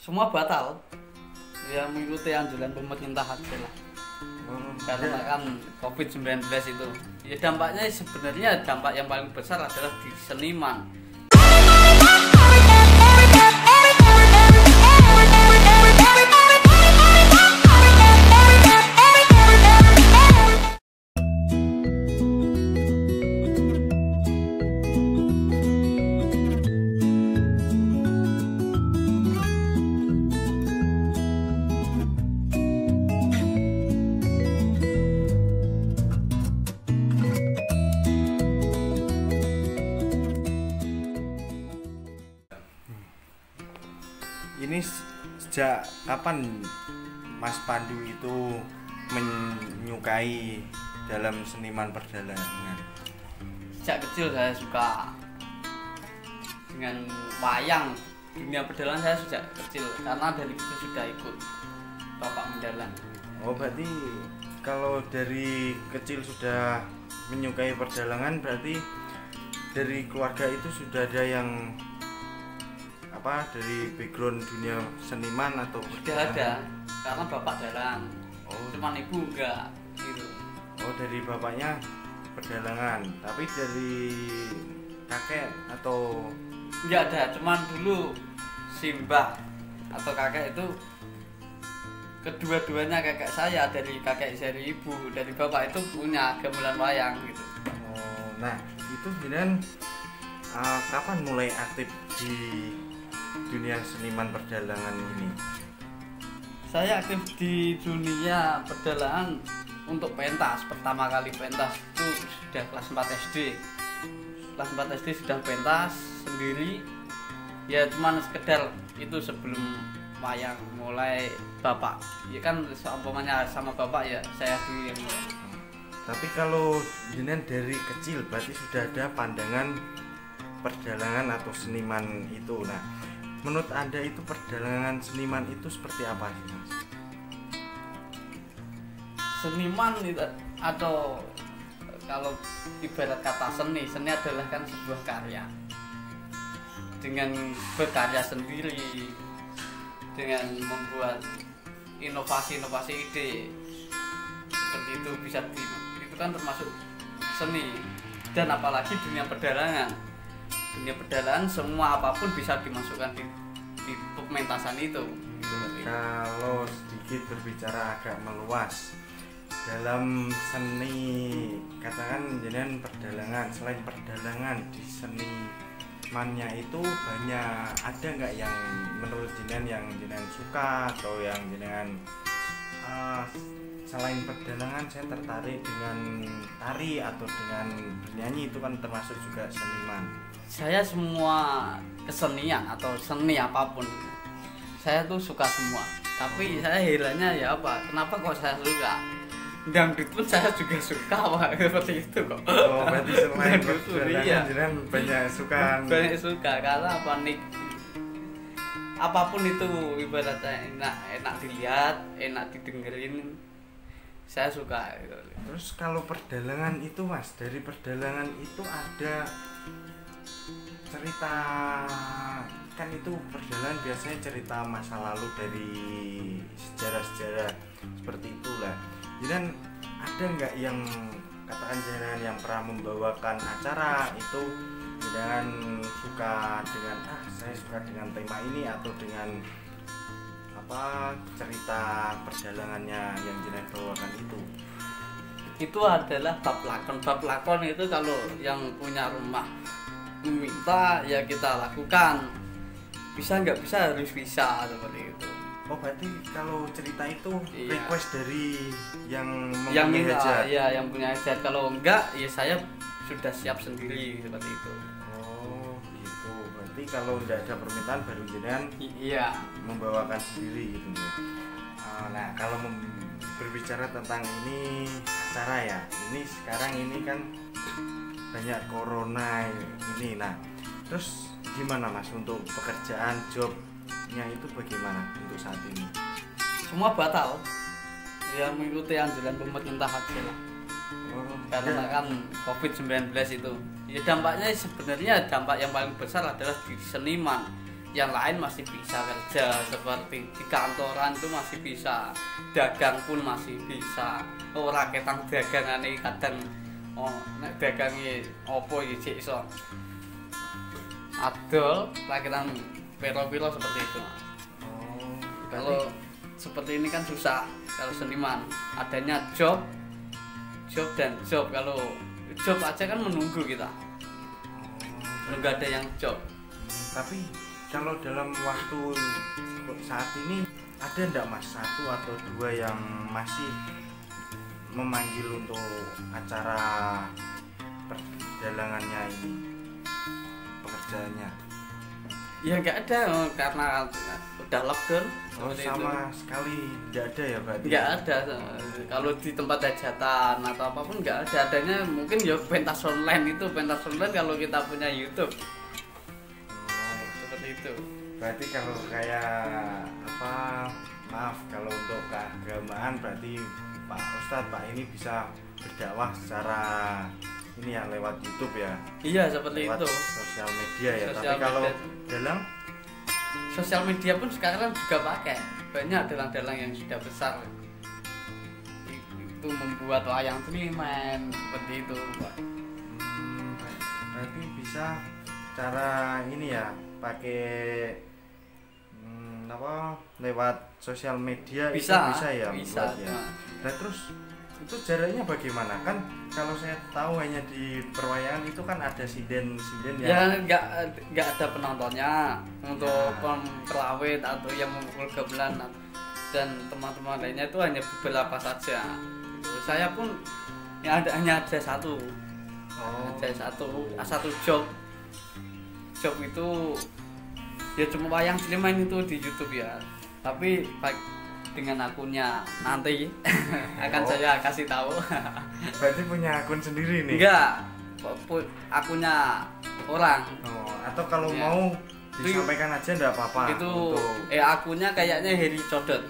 semua batal ya, mengikuti anjuran pemerintah aja lah. Karena kan COVID-19 itu ya dampaknya sebenarnya dampak yang paling besar adalah di seniman. Ini sejak kapan Mas Pandu itu menyukai dalam seniman perdalangan? Sejak kecil saya suka dengan wayang. Dunia perdalangan saya sejak kecil karena dari kecil sudah ikut bapak mendalang. Oh, berarti kalau dari kecil sudah menyukai perdalangan, berarti dari keluarga itu sudah ada yang dari background dunia seniman atau sudah ada, karena bapak dalang. Oh, cuman ibu enggak gitu. Oh, dari bapaknya perdalangan, tapi dari kakek atau enggak ada, cuman dulu simbah atau kakek itu kedua-duanya kakek saya, dari kakek dari ibu, dari bapak itu punya gamelan wayang gitu. Oh, nah itu kemudian kapan mulai aktif di dunia seniman perdalangan ini? Saya aktif di dunia perdalangan untuk pentas. Pertama kali pentas itu sudah kelas 4 SD. Kelas 4 SD sudah pentas sendiri. Ya cuman sekedar itu sebelum wayang mulai bapak. Ya kan seumpamanya sama bapak ya saya dulu yang mulai. Tapi kalau jenengan dari kecil berarti sudah ada pandangan perdalangan atau seniman itu. Nah, menurut Anda itu perdalangan seniman itu seperti apa sih, Mas? Seniman itu, atau kalau ibarat kata seni adalah kan sebuah karya. Dengan berkarya sendiri, dengan membuat inovasi-inovasi ide, seperti itu itu kan termasuk seni. Dan apalagi dunia perdalangan. Dunia perdalangan semua apapun bisa dimasukkan di pementasan itu. Kalau sedikit berbicara agak meluas dalam seni, katakan jenengan perdalangan, selain perdalangan di senimannya itu banyak, ada nggak yang menurut jenengan yang jenengan suka atau yang jenengan selain perdalangan saya tertarik dengan tari atau dengan bernyanyi, itu kan termasuk juga seniman. Saya semua kesenian atau seni apapun saya tuh suka semua, tapi saya herannya ya apa, kenapa kok saya suka dangdut pun saya juga suka Pak, seperti itu kok. Oh, berarti selain iya, jenengan banyak suka karena apa nih, apapun itu ibaratnya enak dilihat, enak didengerin, saya suka gitu. Terus kalau perdalangan itu, Mas, dari perdalangan itu ada cerita, kan itu perjalanan biasanya cerita masa lalu dari sejarah-sejarah seperti itulah. Jadi ada nggak yang katakan jenengan yang pernah membawakan acara itu jenengan suka dengan saya suka dengan tema ini atau dengan cerita perjalanannya yang jenengan bawakan itu adalah bab lakon itu kalau yang punya rumah meminta ya kita lakukan, bisa nggak bisa harus bisa, seperti itu. Oh, berarti kalau cerita itu iya, request dari yang minta, hajat. ya yang punya hajat. Kalau enggak ya saya sudah siap sendiri, seperti itu. Oh gitu, berarti kalau tidak ada permintaan baru jenengan iya membawakan sendiri gitu ya. Nah kalau berbicara tentang ini acara ya, ini sekarang ini kan banyak corona ini. Nah terus gimana Mas untuk pekerjaan jobnya itu bagaimana untuk saat ini? Semua batal ya, mengikuti anjuran pemerintah aja lah. Karena kan COVID-19 itu ya dampaknya sebenarnya dampak yang paling besar adalah di seniman. yang lain masih bisa kerja, seperti di kantoran itu masih bisa, dagang pun masih bisa. Ora ketang dagangane kadang nek dagange opo iki iso adol rakitan piro-piro seperti itu. Kalau seperti ini kan susah kalau seniman, adanya job dan job. Kalau job aja kan menunggu kita, nggak ada yang job. Tapi kalau dalam waktu saat ini ada enggak Mas satu atau dua yang masih memanggil untuk acara perdalangannya ini, pekerjaannya? Ya nggak ada, karena udah lockdown. Sama sekali nggak ada ya berarti? Nggak ada. Kalau di tempat hajatan atau apapun nggak ada. Adanya mungkin ya pentas online kalau kita punya YouTube. Seperti itu. Berarti kalau kayak apa, maaf kalau untuk keagamaan berarti Pak Ustadz, Pak ini bisa berdakwah secara ini ya lewat YouTube ya? Iya seperti lewat itu. Sosial media ya. Sosial Tapi kalau media. dalang Sosial media pun sekarang juga pakai, banyak dalang-dalang yang sudah besar itu membuat wayang seniman seperti itu, Pak. Berarti bisa cara ini ya, pakai apa lewat sosial media Bisa, itu bisa ya bisa, membuat ya. Nah terus itu jaraknya bagaimana? Kan kalau saya tahu hanya di perwayangan itu kan ada sinden Ya nggak ada penontonnya untuk Ya. pelawet atau yang memukul gamelan dan teman-teman lainnya itu hanya beberapa saja. Saya pun ya hanya ada satu. Ada satu job itu ya cuma wayang seniman itu di YouTube ya. Tapi dengan akunnya nanti akan saya kasih tahu. Berarti punya akun sendiri nih? Enggak, akunnya orang. Atau kalau Ya. mau disampaikan aja enggak apa-apa. Itu untuk akunnya kayaknya Heri Codot.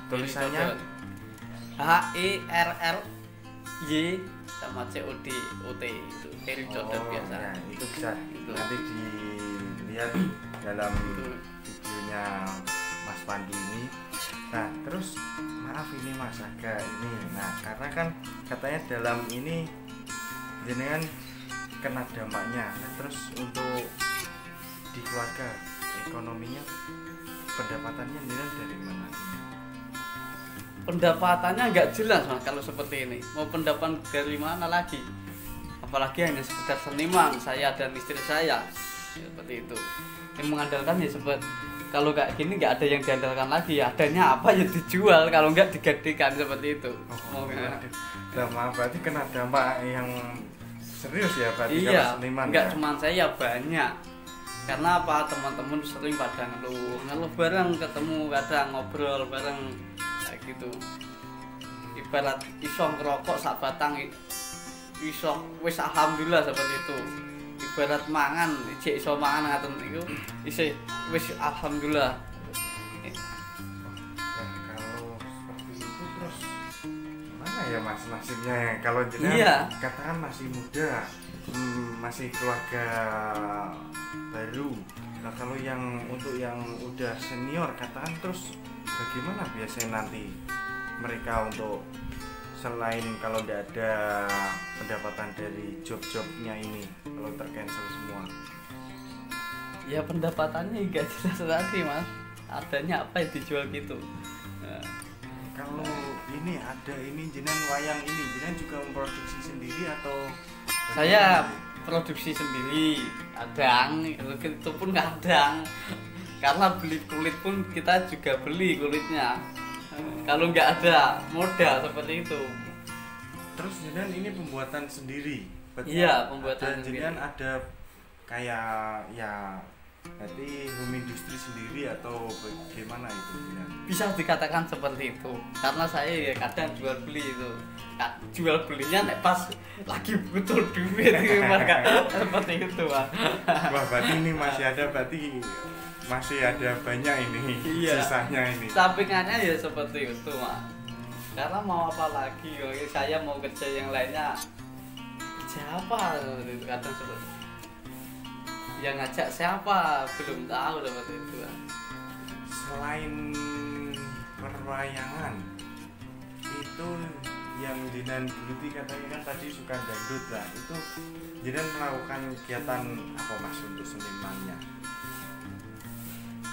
tulisannya HERRY sama CODOT itu Heri Codot biasa. Ya, itu bisa Itu. nanti dilihat dalam Itu. videonya Mas Pandi ini. Nah terus maaf ini Mas agak ini, nah karena kan katanya dalam ini jenengan kena dampaknya. Nah, terus untuk di keluarga ekonominya pendapatannya jenengan dari mana? Pendapatannya nggak jelas Mas kalau seperti ini. Mau pendapatan dari mana lagi? Apalagi hanya sekedar seniman saya dan istri saya seperti itu. Yang mengandalkan ya kalau kayak gini nggak ada yang diandalkan lagi, adanya apa ya dijual, kalau nggak digadekan seperti itu. Nah, maaf berarti kena dampak yang serius ya berarti Iya, kalau seniman nggak ya? cuma saya, banyak. Karena apa, teman-teman sering pada ngeluh bareng, ketemu kadang ngobrol bareng kayak gitu. Ibarat iso ngerokok sak batang iso wis alhamdulillah seperti itu. Ibarat mangan, cek iso mangan ngaten niku isih wis alhamdulillah. Nah, kalau seperti itu terus gimana ya Mas nasibnya ya? Kalau jenengan Iya. katakan masih muda, masih keluarga baru. Nah kalau yang untuk yang udah senior katakan terus bagaimana biasanya nanti mereka untuk selain kalau tidak ada pendapatan dari job-jobnya ini, kalau tercancel semua? Ya pendapatannya enggak jelas tadi Mas, adanya apa yang dijual gitu. Nah, Kalau ini ada ini jenengan wayang ini, jenengan juga memproduksi sendiri atau saya bagaimana? produksi sendiri, kadang itu pun kadang karena beli kulit pun kita juga beli kulitnya. Kalau nggak ada modal seperti itu. Terus jenengan ini pembuatan sendiri? Iya, pembuatan Dan sendiri. jenengan ada kayak ya berarti home industri sendiri atau bagaimana itu jenengan? Bisa dikatakan seperti itu, karena saya ya kadang jual beli itu. Jual belinya nek pas lagi butuh duit maka seperti itu Pak. Wah berarti ini masih ada banyak ini Iya. sisanya ini. Sampingannya ya seperti itu Mas. Karena mau apa lagi, saya mau kerja yang lainnya kerja apa kadang seperti itu. Yang ngajak siapa belum tahu dapat itu. Selain perwayangan itu yang Jinan geluti katanya kan tadi suka dangdut lah, itu Jinan melakukan kegiatan apa mas untuk senimannya?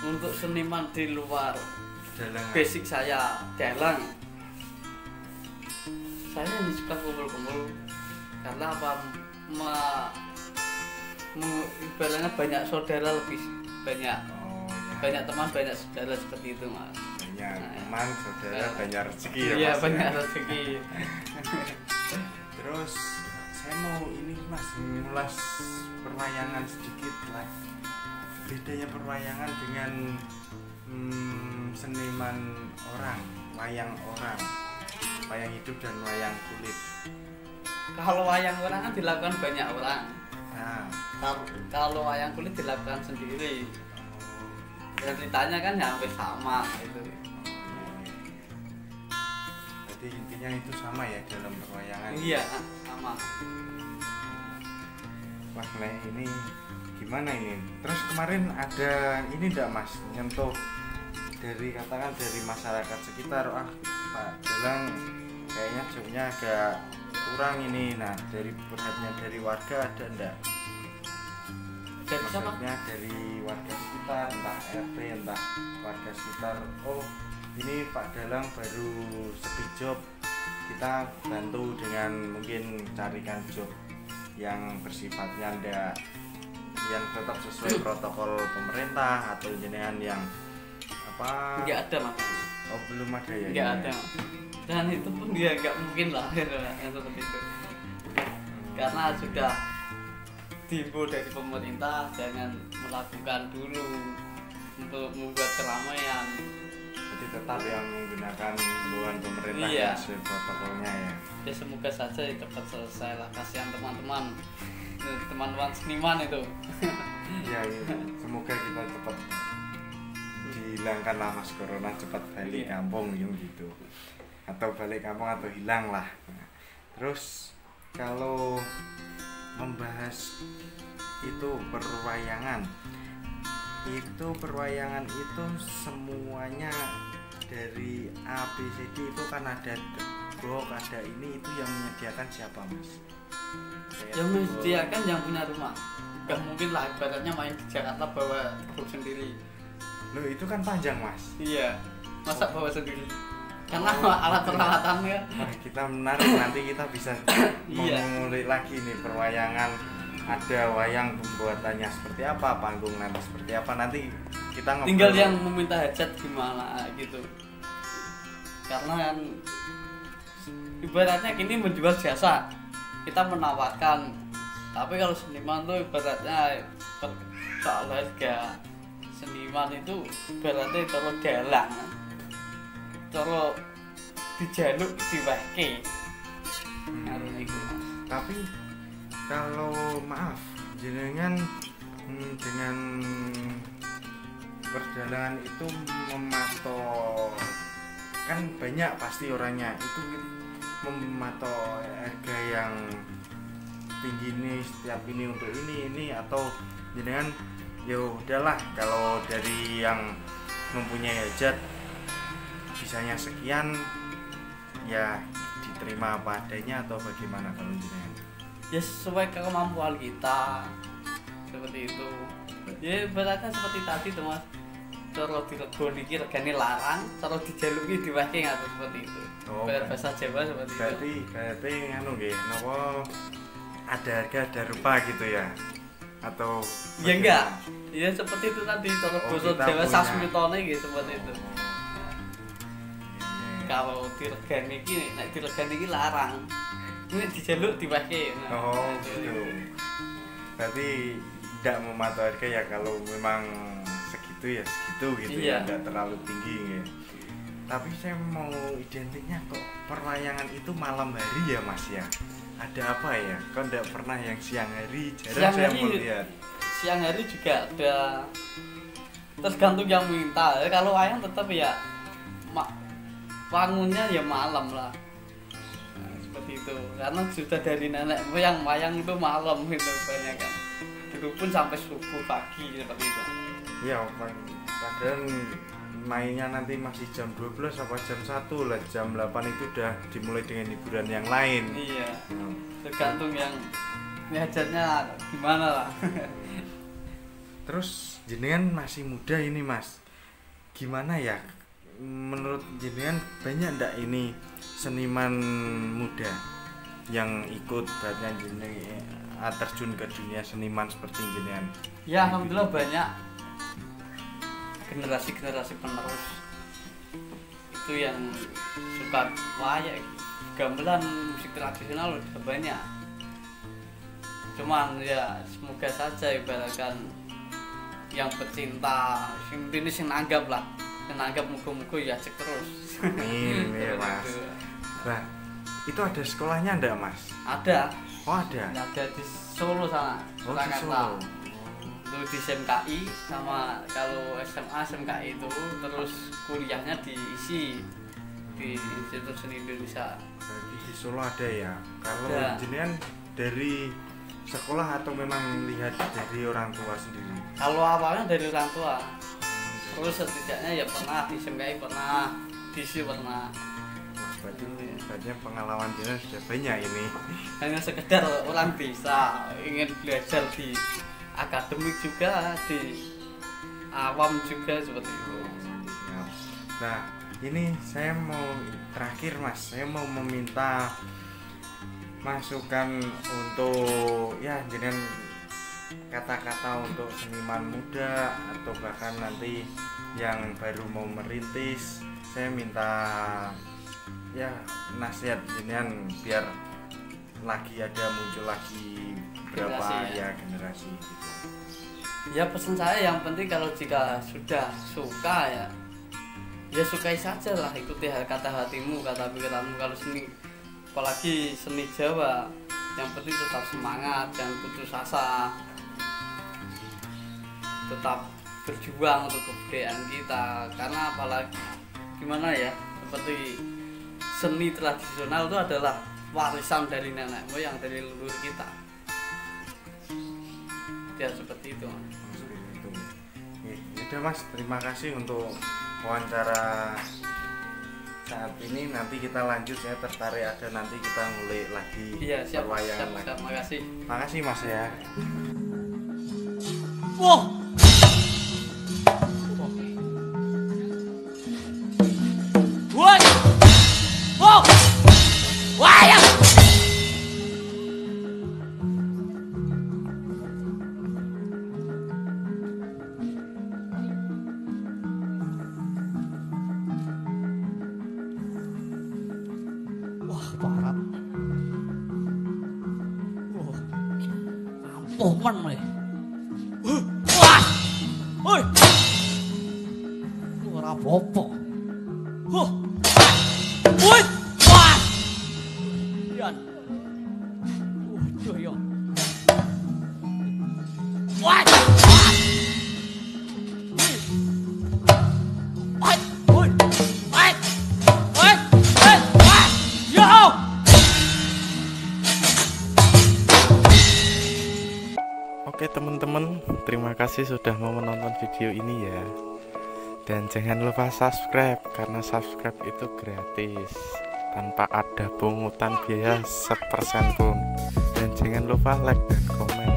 Untuk seniman di luar Dalangan. basic saya dalang, saya hanya suka kumpul-kumpul karena apa, ibaratnya banyak saudara, lebih banyak Oh ya. banyak teman, banyak saudara, seperti itu mas. Banyak Nah, teman, saudara, banyak rezeki ya Iya mas. banyak Ya? rezeki. Terus saya mau ini mas mengulas perwayangan sedikit lah. Bedanya perwayangan dengan seniman orang, wayang orang, wayang hidup dan wayang kulit. Kalau wayang orang kan dilakukan banyak orang. Nah, Kalau wayang kulit dilakukan sendiri. Dan ceritanya kan hampir sama itu. berarti intinya itu sama ya dalam perwayangan. Iya sama. Wah, nah ini gimana ini? Terus kemarin ada ini enggak mas nyentuh dari katakan dari masyarakat sekitar, Pak Dalang kayaknya jobnya agak kurang ini. Nah dari perhatian dari warga ada enggak? Dari siapa? Maksudnya dari warga sekitar, entah RT, entah warga sekitar. Oh ini Pak Dalang baru sepi job, kita bantu dengan mungkin carikan job yang bersifatnya ndak, yang tetap sesuai protokol pemerintah, atau jenengan yang apa? Nggak ada mas. Oh belum ada ya? Nggak ini ada ya? mas. Dan itu pun dia nggak mungkin lah yang seperti itu. Karena sudah diimbau dari pemerintah jangan melakukan dulu untuk membuat keramaian. Jadi tetap yang menggunakan himbauan pemerintah Iya. yang sesuai protokolnya ya. Ya semoga saja cepat selesai lah, kasihan teman-teman seniman itu. Ya, semoga kita cepat dihilangkan lah mas corona, cepat balik Iya. kampung gitu, atau balik kampung atau hilang lah. Nah, terus kalau membahas itu perwayangan itu semuanya dari A B C D itu kan ada blok, ada ini, itu yang menyediakan siapa mas? Kayak Yang blok. menyediakan yang punya rumah. Gak mungkin lah ibaratnya main di Jakarta bawa truk sendiri. Loh itu kan panjang mas. Iya, masa bawa sendiri? Karena alat peralatannya. Nah, kita menarik, nanti kita bisa Iya. mengulik lagi nih perwayangan, ada wayang pembuatannya seperti apa, panggung nanti seperti apa, nanti kita ngobrol. Tinggal yang meminta hajat gimana gitu. Karena kan ibaratnya kini menjual jasa, kita menawarkan. Tapi kalau seniman tuh ibaratnya soal harga, seniman itu ibaratnya kalau dalang, kalau dijaluk diwake. Ngaruh iku. Tapi kalau maaf jenengan dengan perjalanan itu mematok, kan banyak pasti orangnya itu mematok harga yang tinggi nih setiap ini untuk ini, atau jenengan ya udahlah kalau dari yang mempunyai hajat bisanya sekian ya diterima apa adanya, atau bagaimana kalau jenengan? Ya sesuai kemampuan kita, seperti itu. Ya beratnya seperti tadi tuh mas, kalau diregon iki regane larang, kalau dijaluki diwake ngatur seperti itu. Oh, Bahasa Jawa seperti itu. berarti anu nggih napa ada harga ada rupa gitu ya, atau Ya enggak, ya seperti itu tadi, kalau Oh, bahasa kita Jawa punya. sasmitone gitu seperti itu. Iya, iya. Kalau diregani iki, nek diregani iki larang, ini dijaluk diwake. Oh gitu. Berarti tidak mematok harga ya, kalau memang segitu ya segitu gitu. Iya. Ya, tidak terlalu tinggi ya. Tapi saya mau identiknya kok perwayangan itu malam hari ya mas ya. Ada apa ya? Kok tidak pernah yang siang hari? Jarang Siang saya hari- melihat. Siang hari juga ada, tergantung yang minta. Kalau wayang tetap ya bangunnya ya malam lah. Nah, seperti itu. Karena sudah dari nenek moyang wayang itu malam gitu banyak kan. itu pun sampai subuh pagi seperti itu. Iya, padahal mainnya nanti masih jam 12 apa jam 1 lah, jam 8 itu udah dimulai dengan hiburan yang lain. Iya, tergantung yang hajatnya gimana lah. Terus jenengan masih muda ini Mas, gimana ya menurut jenengan, banyak ndak ini seniman muda yang ikut banyak jenengan terjun ke dunia seniman seperti jenengan? Ya alhamdulillah banyak, generasi penerus itu yang suka wayang gamelan musik tradisional udah banyak. Cuman ya semoga saja ibaratkan yang pecinta ini sing nanggap lah, yang nanggap muga-muga ya cek terus. Amin ya Mas. Nah itu ada sekolahnya ndak Mas? Ada. Oh ada. Ada di Solo sana. Oh di Solo. Itu di SMKI, sama kalau SMA SMKI itu terus kuliahnya diisi di Institut Seni Indonesia. Berarti di Solo ada ya. Kalau ada. jenengan dari sekolah atau memang lihat dari orang tua sendiri? Kalau awalnya dari orang tua, terus setidaknya ya pernah di SMKI, pernah di SI pernah. Berarti pengalaman jenengan sudah banyak ini. Hanya sekedar orang bisa ingin belajar di akademik juga, di awam juga seperti itu. Nah ini saya mau terakhir Mas, saya mau meminta masukan untuk ya jenengan, kata-kata untuk seniman muda atau bahkan nanti yang baru mau merintis. Saya minta ya nasihat jenengan biar lagi ada muncul lagi berapa generasi, ya generasi gitu. Ya pesan saya yang penting kalau jika sudah suka ya sukai saja lah, ikuti kata hatimu, kata pikiranmu. Kalau seni, apalagi seni Jawa, yang penting tetap semangat, jangan putus asa, tetap berjuang untuk kebudayaan kita. Karena apalagi gimana ya, seperti seni tradisional itu adalah warisan dari nenek moyang, dari leluhur kita. Ya seperti itu. Udah Mas, terima kasih untuk wawancara saat ini. Nanti kita lanjut, saya tertarik ada nanti kita mulai lagi. Iya, siap, perwayangan siap, lagi. siap, makasih. Makasih Mas ya. Wah. Woi. Wow. Wayang. Wah, barat. Wah. Kampungan nih. Wah! Oi! Ora apa-apa. Huh! Woi! Wah! Yan. Waduh ya. Wah! Wah! Woi! Woi! Woi! Wah! Yo! Oke teman-teman, terima kasih sudah mau menonton video ini ya. Dan jangan lupa subscribe, karena subscribe itu gratis tanpa ada pungutan biaya 1% pun. Dan jangan lupa like dan komen.